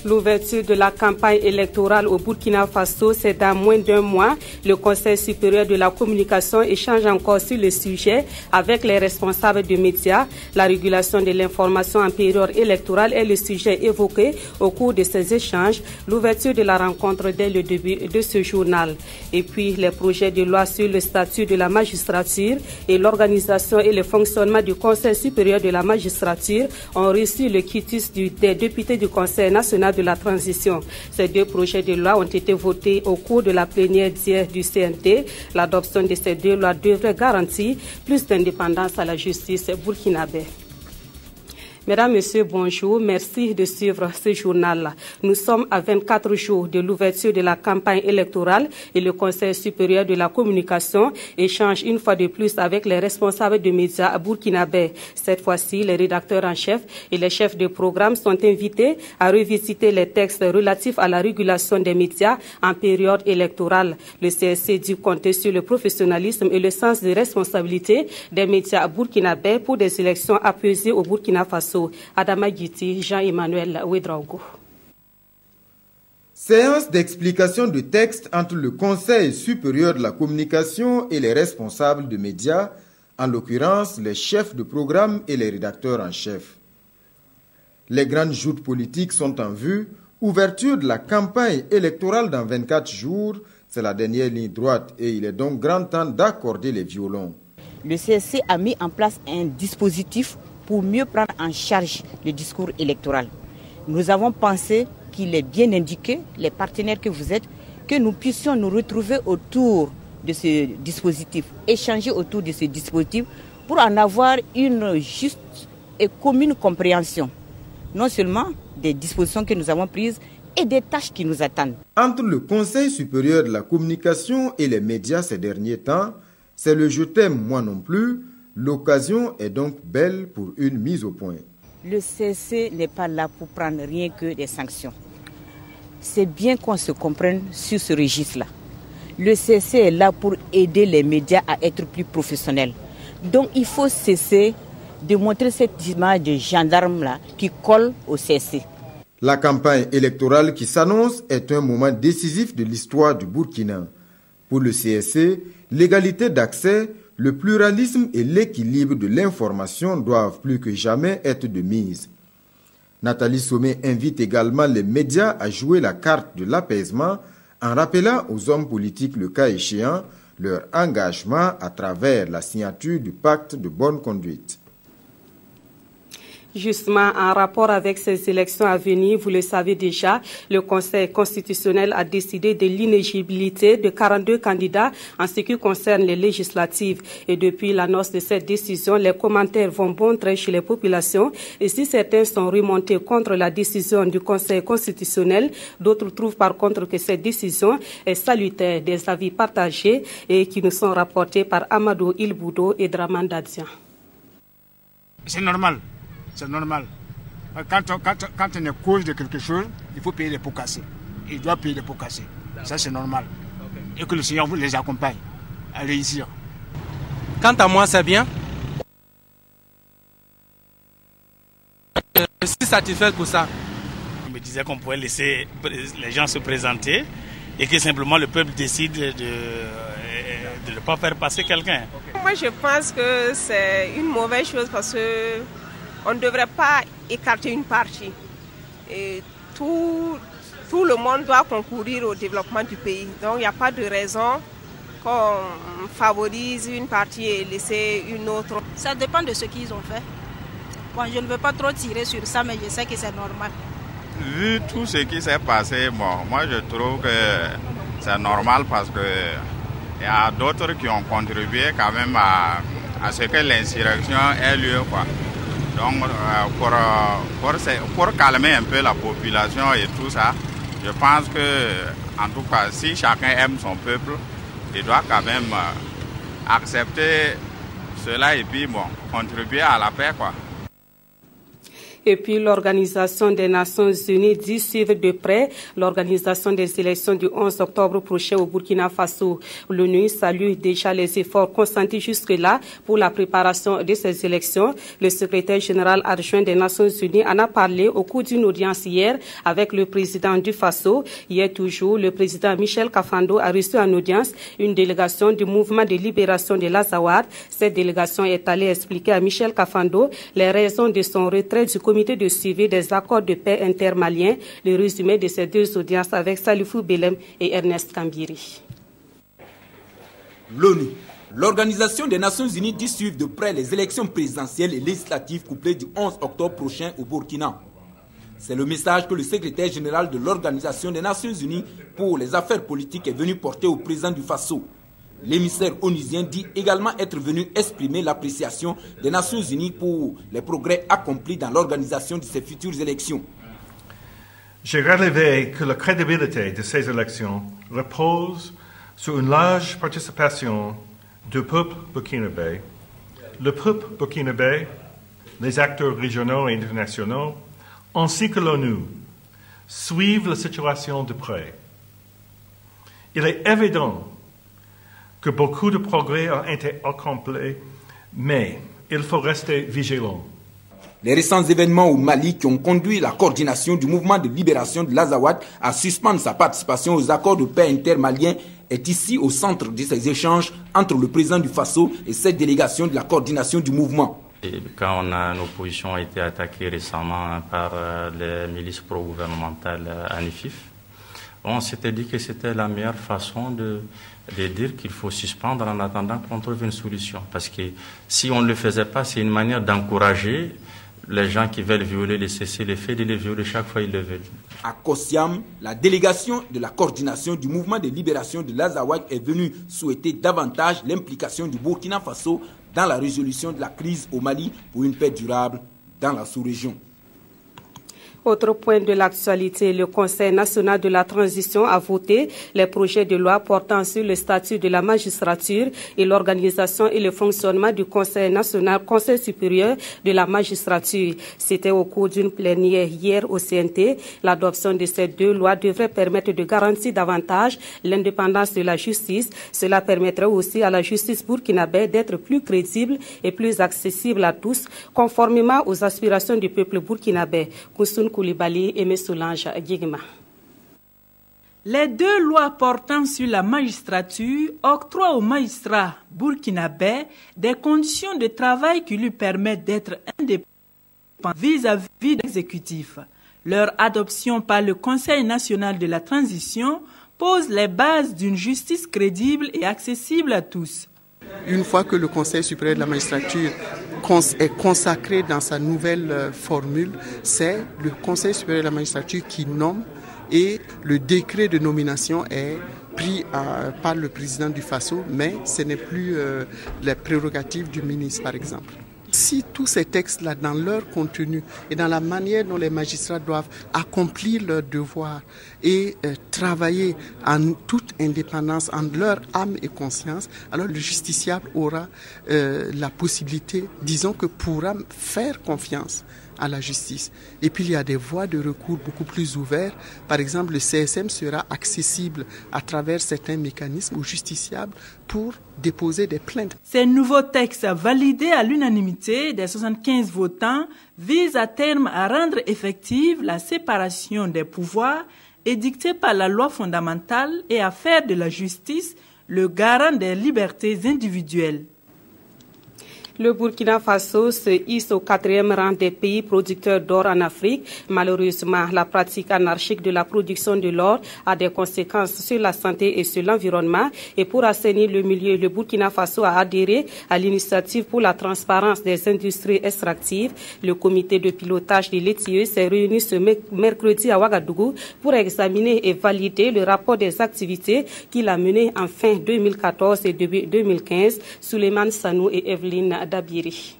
L'ouverture de la campagne électorale au Burkina Faso, c'est dans moins d'un mois. Le Conseil supérieur de la communication échange encore sur le sujet avec les responsables de médias. La régulation de l'information en période électorale est le sujet évoqué au cours de ces échanges. L'ouverture de la rencontre dès le début de ce journal. Et puis, les projets de loi sur le statut de la magistrature et l'organisation et le fonctionnement du Conseil supérieur de la magistrature ont reçu le quitus des députés du Conseil national de la transition. Ces deux projets de loi ont été votés au cours de la plénière d'hier du CNT. L'adoption de ces deux lois devrait garantir plus d'indépendance à la justice burkinabé. Mesdames, Messieurs, bonjour. Merci de suivre ce journal. Nous sommes à 24 jours de l'ouverture de la campagne électorale et le Conseil supérieur de la communication échange une fois de plus avec les responsables de médias burkinabés. Cette fois-ci, les rédacteurs en chef et les chefs de programme sont invités à revisiter les textes relatifs à la régulation des médias en période électorale. Le CSC dit compter sur le professionnalisme et le sens de responsabilité des médias burkinabés pour des élections apaisées au Burkina Faso. Adama Giti, Jean-Emmanuel Ouedraogo. Séance d'explication de texte entre le Conseil supérieur de la communication et les responsables de médias, en l'occurrence les chefs de programme et les rédacteurs en chef. Les grandes joutes politiques sont en vue. Ouverture de la campagne électorale dans 24 jours, c'est la dernière ligne droite et il est donc grand temps d'accorder les violons. Le CSC a mis en place un dispositif pour mieux prendre en charge le discours électoral. Nous avons pensé qu'il est bien indiqué, les partenaires que vous êtes, que nous puissions nous retrouver autour de ce dispositif, échanger autour de ce dispositif pour en avoir une juste et commune compréhension, non seulement des dispositions que nous avons prises et des tâches qui nous attendent. Entre le Conseil supérieur de la communication et les médias ces derniers temps, c'est le « je t'aime, moi non plus ». L'occasion est donc belle pour une mise au point. Le CSC n'est pas là pour prendre rien que des sanctions. C'est bien qu'on se comprenne sur ce registre-là. Le CSC est là pour aider les médias à être plus professionnels. Donc il faut cesser de montrer cette image de gendarme-là qui colle au CSC. La campagne électorale qui s'annonce est un moment décisif de l'histoire du Burkina. Pour le CSC, l'égalité d'accès, le pluralisme et l'équilibre de l'information doivent plus que jamais être de mise. Nathalie Sommet invite également les médias à jouer la carte de l'apaisement en rappelant aux hommes politiques, le cas échéant, leur engagement à travers la signature du pacte de bonne conduite. Justement, en rapport avec ces élections à venir, vous le savez déjà, le Conseil constitutionnel a décidé de l'inéligibilité de 42 candidats en ce qui concerne les législatives. Et depuis l'annonce de cette décision, les commentaires vont bon train chez les populations. Et si certains sont remontés contre la décision du Conseil constitutionnel, d'autres trouvent par contre que cette décision est salutaire. Des avis partagés et qui nous sont rapportés par Amadou Ilboudo et Draman Dadian. C'est normal. C'est normal. Quand on est cause de quelque chose, il faut payer les pots cassés. Il doit payer les pots cassés. Ça, c'est normal. Et que le Seigneur vous les accompagne à réussir. Quant à moi, c'est bien. Je suis satisfait pour ça. Je me disais qu'on pourrait laisser les gens se présenter et que simplement le peuple décide de ne pas faire passer quelqu'un. Moi, je pense que c'est une mauvaise chose parce que on ne devrait pas écarter une partie. Et tout le monde doit concourir au développement du pays. Donc il n'y a pas de raison qu'on favorise une partie et laisser une autre. Ça dépend de ce qu'ils ont fait. Bon, je ne veux pas trop tirer sur ça, mais je sais que c'est normal. Vu tout ce qui s'est passé, bon, moi je trouve que c'est normal parce que il y a d'autres qui ont contribué quand même à ce que l'insurrection ait lieu, quoi. Donc, pour calmer un peu la population et tout ça, je pense que, en tout cas, si chacun aime son peuple, il doit quand même accepter cela et puis, bon, contribuer à la paix, quoi. Et puis l'Organisation des Nations Unies dit suivre de près l'organisation des élections du 11 octobre prochain au Burkina Faso. L'ONU salue déjà les efforts consentis jusque-là pour la préparation de ces élections. Le secrétaire général adjoint des Nations Unies en a parlé au cours d'une audience hier avec le président du Faso. Hier toujours, le président Michel Kafando a reçu en audience une délégation du mouvement de libération de l'Azawad. Cette délégation est allée expliquer à Michel Kafando les raisons de son retrait du comité de suivi des accords de paix intermaliens. Le résumé de ces deux audiences avec Salifou Belem et Ernest Kambiri. L'ONU, l'Organisation des Nations Unies, dit suivre de près les élections présidentielles et législatives couplées du 11 octobre prochain au Burkina. C'est le message que le secrétaire général de l'Organisation des Nations Unies pour les affaires politiques est venu porter au président du Faso. L'émissaire onusien dit également être venu exprimer l'appréciation des Nations Unies pour les progrès accomplis dans l'organisation de ces futures élections. J'ai relevé que la crédibilité de ces élections repose sur une large participation du peuple burkinabé. Le peuple burkinabé, les acteurs régionaux et internationaux, ainsi que l'ONU, suivent la situation de près. Il est évident que beaucoup de progrès ont été accomplis, mais il faut rester vigilant. Les récents événements au Mali qui ont conduit la coordination du mouvement de libération de l'Azawad à suspendre sa participation aux accords de paix intermaliens est ici au centre de ces échanges entre le président du Faso et cette délégation de la coordination du mouvement. Et quand nos positions ont été attaquées récemment par les milices pro-gouvernementales à Nifif, on s'était dit que c'était la meilleure façon de dire qu'il faut suspendre en attendant qu'on trouve une solution. Parce que si on ne le faisait pas, c'est une manière d'encourager les gens qui veulent violer les cessez-le-feu de les violer chaque fois qu'ils le veulent. À Kossiam, la délégation de la coordination du mouvement de libération de l'Azawad est venue souhaiter davantage l'implication du Burkina Faso dans la résolution de la crise au Mali pour une paix durable dans la sous-région. Autre point de l'actualité, le Conseil national de la transition a voté les projets de loi portant sur le statut de la magistrature et l'organisation et le fonctionnement du Conseil national, Conseil supérieur de la magistrature. C'était au cours d'une plénière hier au CNT. L'adoption de ces deux lois devrait permettre de garantir davantage l'indépendance de la justice. Cela permettrait aussi à la justice burkinabé d'être plus crédible et plus accessible à tous, conformément aux aspirations du peuple burkinabé. Koulibaly et Solange Guigma. Les deux lois portant sur la magistrature octroient aux magistrats burkinabés des conditions de travail qui lui permettent d'être indépendants vis-à-vis de l'exécutif. Leur adoption par le Conseil national de la transition pose les bases d'une justice crédible et accessible à tous. Une fois que le Conseil supérieur de la magistrature est consacré dans sa nouvelle formule, c'est le Conseil supérieur de la magistrature qui nomme et le décret de nomination est pris par le président du Faso, mais ce n'est plus les prérogatives du ministre, par exemple. Si tous ces textes-là, dans leur contenu et dans la manière dont les magistrats doivent accomplir leurs devoirs et travailler en toute indépendance, en leur âme et conscience, alors le justiciable aura la possibilité, disons que pourra faire confiance à la justice. Et puis il y a des voies de recours beaucoup plus ouvertes. Par exemple, le CSM sera accessible à travers certains mécanismes aux justiciables pour déposer des plaintes. Ces nouveaux textes validés à l'unanimité des 75 votants visent à terme à rendre effective la séparation des pouvoirs édictée par la loi fondamentale et à faire de la justice le garant des libertés individuelles. Le Burkina Faso se hisse au 4e rang des pays producteurs d'or en Afrique. Malheureusement, la pratique anarchique de la production de l'or a des conséquences sur la santé et sur l'environnement. Et pour assainir le milieu, le Burkina Faso a adhéré à l'initiative pour la transparence des industries extractives. Le comité de pilotage de l'ETIE s'est réuni ce mercredi à Ouagadougou pour examiner et valider le rapport des activités qu'il a menées en fin 2014 et début 2015. Souleymane Sanou et Evelyne Dabiri.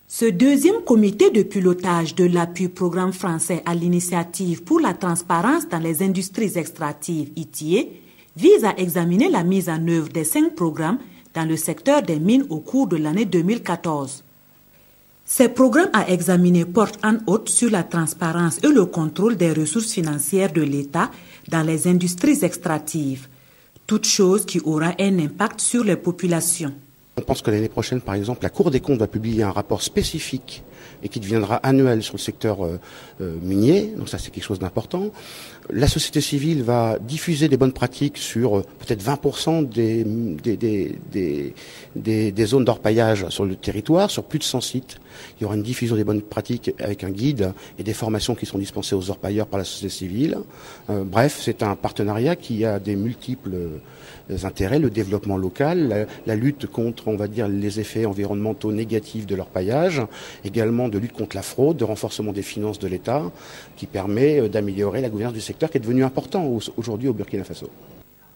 Ce deuxième comité de pilotage de l'appui programme français à l'initiative pour la transparence dans les industries extractives ITIE vise à examiner la mise en œuvre des 5 programmes dans le secteur des mines au cours de l'année 2014. Ces programmes à examiner portent en outre sur la transparence et le contrôle des ressources financières de l'État dans les industries extractives, toute chose qui aura un impact sur les populations. On pense que l'année prochaine, par exemple, la Cour des comptes va publier un rapport spécifique et qui deviendra annuel sur le secteur minier. Donc ça, c'est quelque chose d'important. La société civile va diffuser des bonnes pratiques sur peut-être 20% des zones d'orpaillage sur le territoire, sur plus de 100 sites. Il y aura une diffusion des bonnes pratiques avec un guide et des formations qui seront dispensées aux orpailleurs par la société civile. Bref, c'est un partenariat qui a des multiples intérêts, le développement local, la lutte contre, on va dire, les effets environnementaux négatifs de l'orpaillage, également de lutte contre la fraude, de renforcement des finances de l'État, qui permet d'améliorer la gouvernance du secteur qui est devenu important aujourd'hui au Burkina Faso.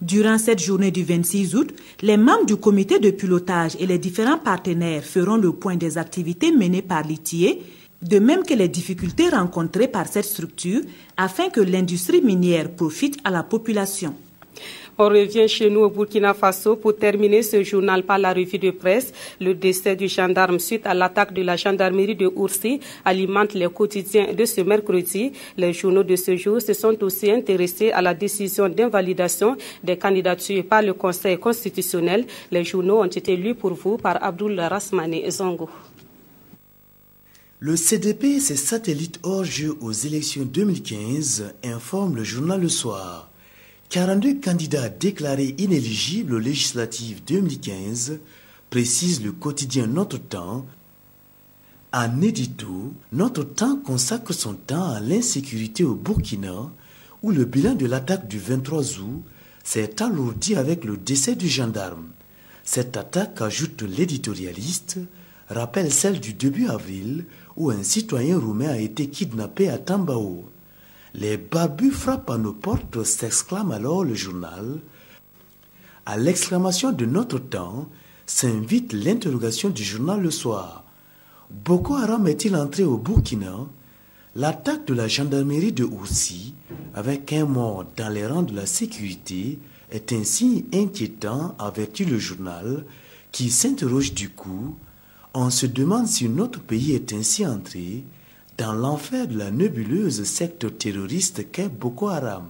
Durant cette journée du 26 août, les membres du comité de pilotage et les différents partenaires feront le point des activités menées par l'ITIE, de même que les difficultés rencontrées par cette structure, afin que l'industrie minière profite à la population. On revient chez nous au Burkina Faso pour terminer ce journal par la revue de presse. Le décès du gendarme suite à l'attaque de la gendarmerie de Oursi alimente les quotidiens de ce mercredi. Les journaux de ce jour se sont aussi intéressés à la décision d'invalidation des candidatures par le Conseil constitutionnel. Les journaux ont été lus pour vous par Abdoul Rasmane Zongo. Le CDP et ses satellites hors jeu aux élections 2015 informe le journal Le Soir. 42 candidats déclarés inéligibles aux législatives 2015, précise le quotidien Notre Temps. En édito, Notre Temps consacre son temps à l'insécurité au Burkina, où le bilan de l'attaque du 23 août s'est alourdi avec le décès du gendarme. Cette attaque, ajoute l'éditorialiste, rappelle celle du début avril, où un citoyen roumain a été kidnappé à Tambao. Les babus frappent à nos portes, s'exclame alors le journal. À l'exclamation de Notre Temps s'invite l'interrogation du journal Le Soir. Boko Haram est-il entré au Burkina? L'attaque de la gendarmerie de Oursi, avec un mort dans les rangs de la sécurité, est un signe inquiétant, avertit le journal, qui s'interroge du coup. On se demande si notre pays est ainsi entré dans l'enfer de la nébuleuse secte terroriste qu'est Boko Haram.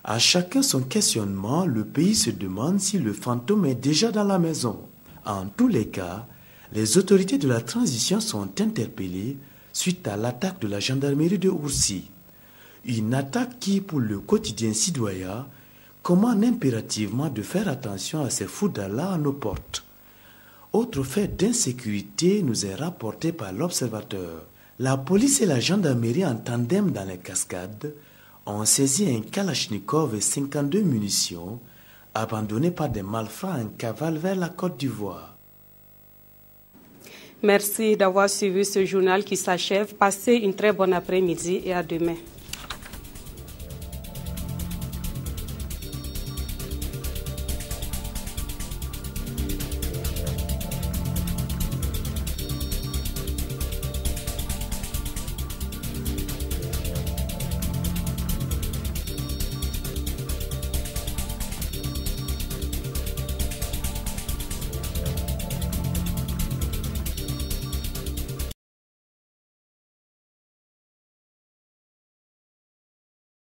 À chacun son questionnement, le pays se demande si le fantôme est déjà dans la maison. En tous les cas, les autorités de la transition sont interpellées suite à l'attaque de la gendarmerie de Oursi. Une attaque qui, pour le quotidien Sidoya, commande impérativement de faire attention à ces fous d'Allah à nos portes. Autre fait d'insécurité nous est rapporté par l'Observateur. La police et la gendarmerie en tandem dans les cascades ont saisi un Kalachnikov et 52 munitions abandonnés par des malfrats en cavale vers la Côte d'Ivoire. Merci d'avoir suivi ce journal qui s'achève. Passez une très bonne après-midi et à demain.